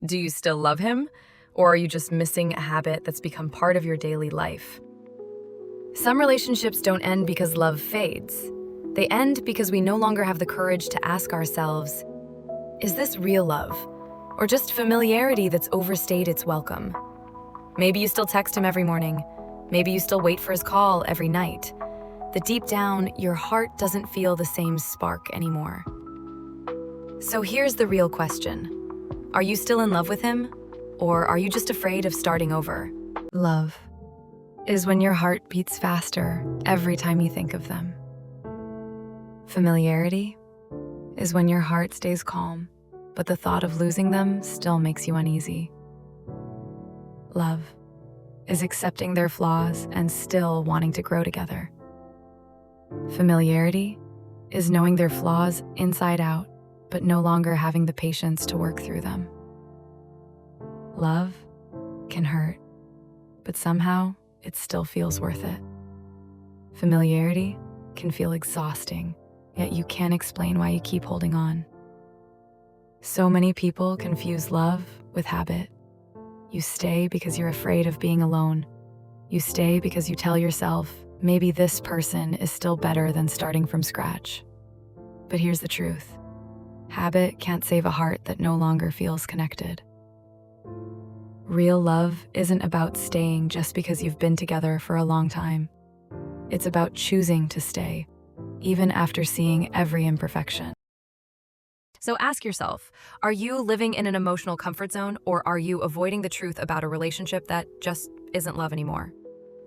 Do you still love him? Or are you just missing a habit that's become part of your daily life? Some relationships don't end because love fades. They end because we no longer have the courage to ask ourselves, is this real love? Or just familiarity that's overstayed its welcome? Maybe you still text him every morning. Maybe you still wait for his call every night. But deep down, your heart doesn't feel the same spark anymore. So here's the real question. Are you still in love with him? Or are you just afraid of starting over? Love is when your heart beats faster every time you think of them. Familiarity is when your heart stays calm, but the thought of losing them still makes you uneasy. Love is accepting their flaws and still wanting to grow together. Familiarity is knowing their flaws inside out, but no longer having the patience to work through them. Love can hurt, but somehow it still feels worth it. Familiarity can feel exhausting, yet you can't explain why you keep holding on. So many people confuse love with habit. You stay because you're afraid of being alone. You stay because you tell yourself, maybe this person is still better than starting from scratch. But here's the truth. Habit can't save a heart that no longer feels connected. Real love isn't about staying just because you've been together for a long time. It's about choosing to stay, even after seeing every imperfection. So ask yourself, are you living in an emotional comfort zone, or are you avoiding the truth about a relationship that just isn't love anymore?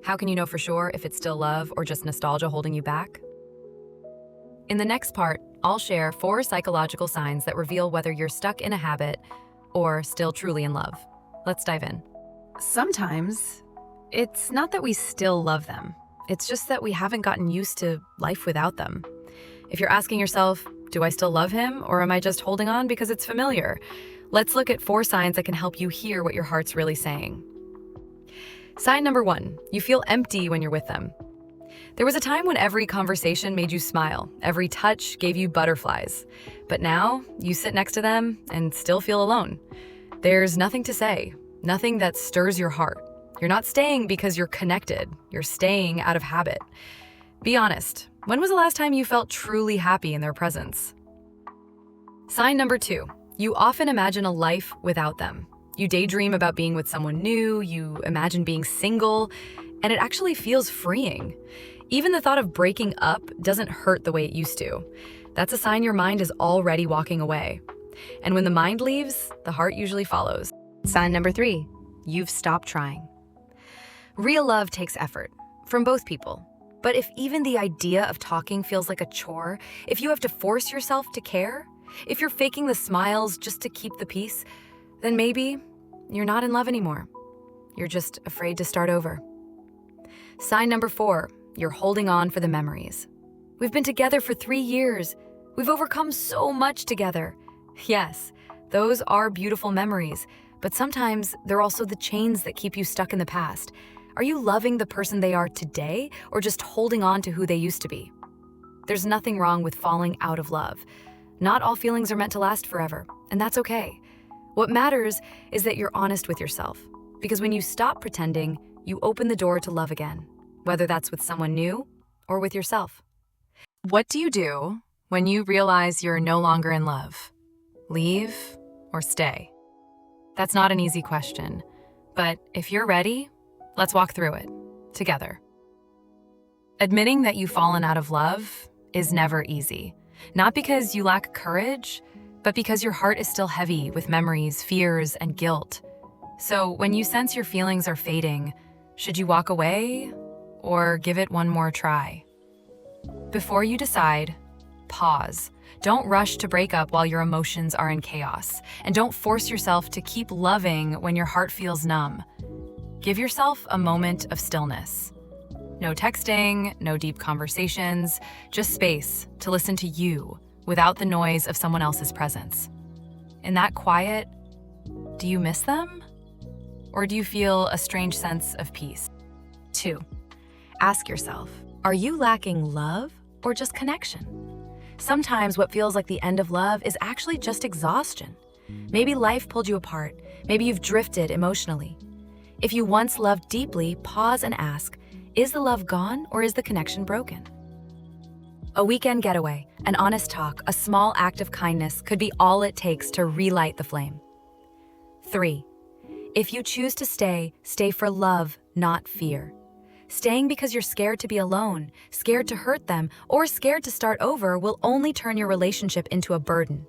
How can you know for sure if it's still love or just nostalgia holding you back? In the next part, I'll share 4 psychological signs that reveal whether you're stuck in a habit or still truly in love. Let's dive in. Sometimes, it's not that we still love them. It's just that we haven't gotten used to life without them. If you're asking yourself, do I still love him, or am I just holding on because it's familiar? Let's look at 4 signs that can help you hear what your heart's really saying. Sign number 1, you feel empty when you're with them. There was a time when every conversation made you smile, every touch gave you butterflies. But now, you sit next to them and still feel alone. There's nothing to say, nothing that stirs your heart. You're not staying because you're connected, you're staying out of habit. Be honest, when was the last time you felt truly happy in their presence? Sign number 2, you often imagine a life without them. You daydream about being with someone new, you imagine being single, and it actually feels freeing. Even the thought of breaking up doesn't hurt the way it used to. That's a sign your mind is already walking away. And when the mind leaves, the heart usually follows. Sign number 3, you've stopped trying. Real love takes effort from both people. But if even the idea of talking feels like a chore, if you have to force yourself to care, if you're faking the smiles just to keep the peace, then maybe you're not in love anymore. You're just afraid to start over. Sign number 4, you're holding on for the memories. We've been together for 3 years. We've overcome so much together. Yes, those are beautiful memories, but sometimes they're also the chains that keep you stuck in the past. Are you loving the person they are today, or just holding on to who they used to be? There's nothing wrong with falling out of love. Not all feelings are meant to last forever, and that's okay. What matters is that you're honest with yourself, because when you stop pretending, you open the door to love again, whether that's with someone new or with yourself. What do you do when you realize you're no longer in love? Leave or stay? That's not an easy question, but if you're ready, let's walk through it together. Admitting that you've fallen out of love is never easy, not because you lack courage, but because your heart is still heavy with memories, fears, and guilt. So when you sense your feelings are fading, should you walk away or give it one more try? Before you decide, pause. Don't rush to break up while your emotions are in chaos, and don't force yourself to keep loving when your heart feels numb. Give yourself a moment of stillness. No texting, no deep conversations, just space to listen to you without the noise of someone else's presence. In that quiet, do you miss them? Or do you feel a strange sense of peace? 2, ask yourself, are you lacking love or just connection? Sometimes what feels like the end of love is actually just exhaustion. Maybe life pulled you apart. Maybe you've drifted emotionally. If you once loved deeply, pause and ask, is the love gone or is the connection broken? A weekend getaway, an honest talk, a small act of kindness could be all it takes to relight the flame. 3. If you choose to stay, stay for love, not fear. Staying because you're scared to be alone, scared to hurt them, or scared to start over will only turn your relationship into a burden.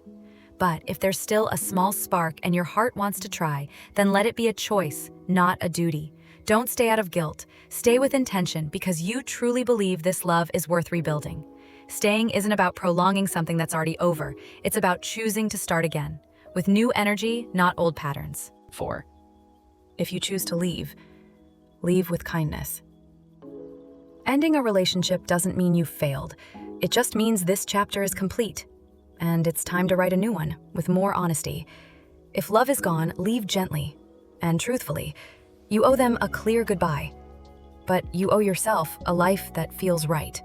But if there's still a small spark and your heart wants to try, then let it be a choice, not a duty. Don't stay out of guilt. Stay with intention because you truly believe this love is worth rebuilding. Staying isn't about prolonging something that's already over. It's about choosing to start again, with new energy, not old patterns. 4. If you choose to leave, leave with kindness. Ending a relationship doesn't mean you failed. It just means this chapter is complete, and it's time to write a new one with more honesty. If love is gone, leave gently and truthfully. You owe them a clear goodbye, but you owe yourself a life that feels right.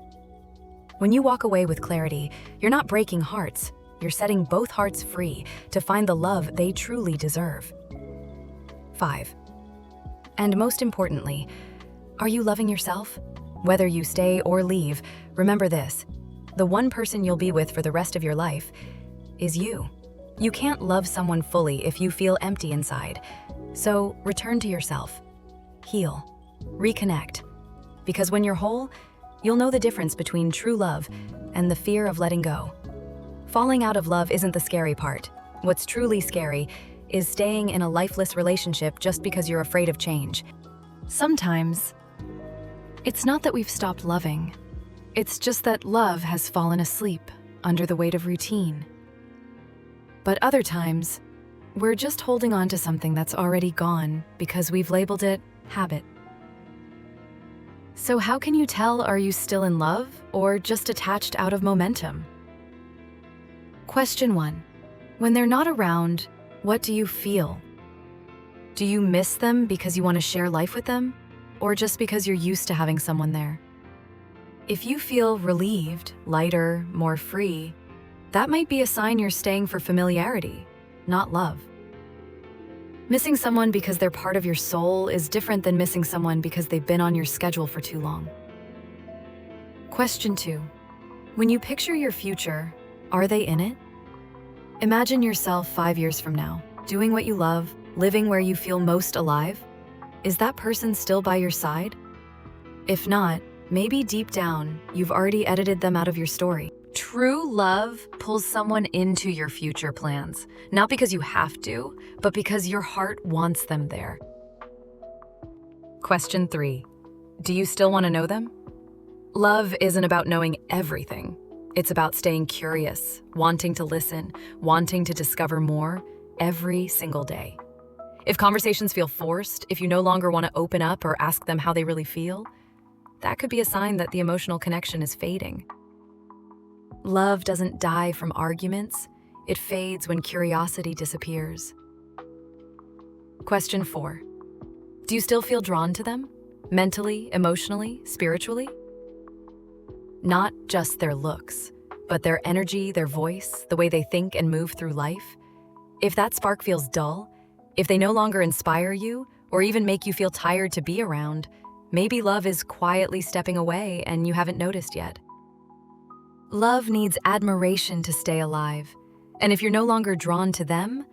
When you walk away with clarity, you're not breaking hearts. You're setting both hearts free to find the love they truly deserve. 5. And most importantly, are you loving yourself? Whether you stay or leave, remember this: the one person you'll be with for the rest of your life is you. You can't love someone fully if you feel empty inside. So return to yourself. Heal. Reconnect. Because when you're whole, you'll know the difference between true love and the fear of letting go. Falling out of love isn't the scary part. What's truly scary is staying in a lifeless relationship just because you're afraid of change. Sometimes, it's not that we've stopped loving. It's just that love has fallen asleep under the weight of routine. But other times, we're just holding on to something that's already gone because we've labeled it habit. So how can you tell, are you still in love or just attached out of momentum? Question 1. When they're not around, what do you feel? Do you miss them because you want to share life with them, or just because you're used to having someone there? If you feel relieved, lighter, more free, that might be a sign you're staying for familiarity, not love. Missing someone because they're part of your soul is different than missing someone because they've been on your schedule for too long. Question 2. When you picture your future, are they in it? Imagine yourself 5 years from now, doing what you love, living where you feel most alive. Is that person still by your side? If not, maybe deep down, you've already edited them out of your story. True love pulls someone into your future plans, not because you have to, but because your heart wants them there. Question 3. Do you still want to know them? Love isn't about knowing everything. It's about staying curious, wanting to listen, wanting to discover more every single day. If conversations feel forced, if you no longer want to open up or ask them how they really feel, that could be a sign that the emotional connection is fading. Love doesn't die from arguments. It fades when curiosity disappears. Question 4. Do you still feel drawn to them? Mentally, emotionally, spiritually? Not just their looks, but their energy, their voice, the way they think and move through life. If that spark feels dull, if they no longer inspire you, or even make you feel tired to be around, maybe love is quietly stepping away and you haven't noticed yet. Love needs admiration to stay alive. And if you're no longer drawn to them,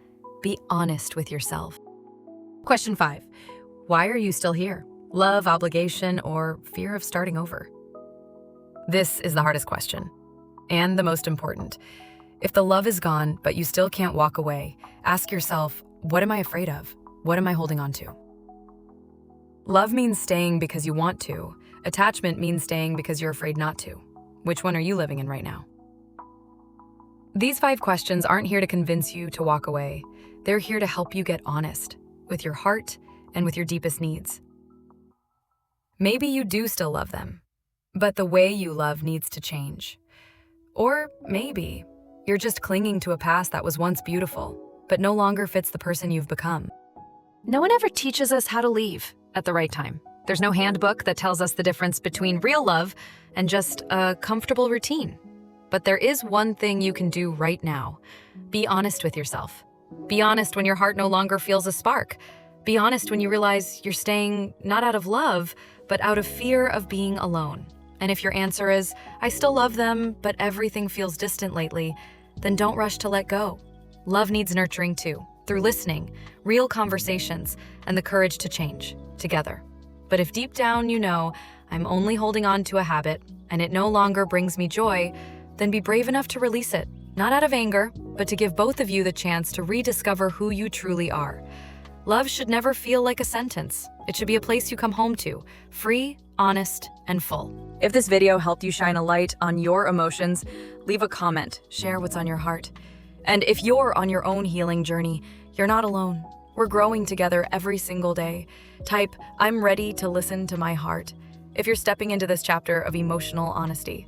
be honest with yourself. Question 5. Why are you still here? Love, obligation, or fear of starting over? This is the hardest question, and the most important. If the love is gone, but you still can't walk away, ask yourself, what am I afraid of? What am I holding on to? Love means staying because you want to. Attachment means staying because you're afraid not to. Which one are you living in right now? These 5 questions aren't here to convince you to walk away. They're here to help you get honest with your heart and with your deepest needs. Maybe you do still love them, but the way you love needs to change. Or maybe you're just clinging to a past that was once beautiful, but no longer fits the person you've become. No one ever teaches us how to leave at the right time. There's no handbook that tells us the difference between real love and just a comfortable routine. But there is one thing you can do right now. Be honest with yourself. Be honest when your heart no longer feels a spark. Be honest when you realize you're staying not out of love, but out of fear of being alone. And if your answer is, I still love them, but everything feels distant lately, then don't rush to let go. Love needs nurturing too, through listening, real conversations, and the courage to change, together. But if deep down you know, I'm only holding on to a habit, and it no longer brings me joy, then be brave enough to release it, not out of anger, but to give both of you the chance to rediscover who you truly are. Love should never feel like a sentence. It should be a place you come home to, free, honest, and full. If this video helped you shine a light on your emotions, leave a comment, share what's on your heart. And if you're on your own healing journey, you're not alone. We're growing together every single day. Type, I'm ready to listen to my heart, if you're stepping into this chapter of emotional honesty.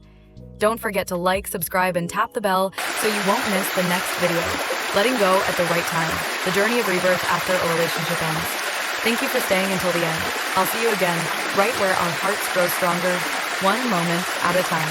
Don't forget to like, subscribe, and tap the bell so you won't miss the next video. Letting go at the right time. The journey of rebirth after a relationship ends. Thank you for staying until the end. I'll see you again, right where our hearts grow stronger, one moment at a time.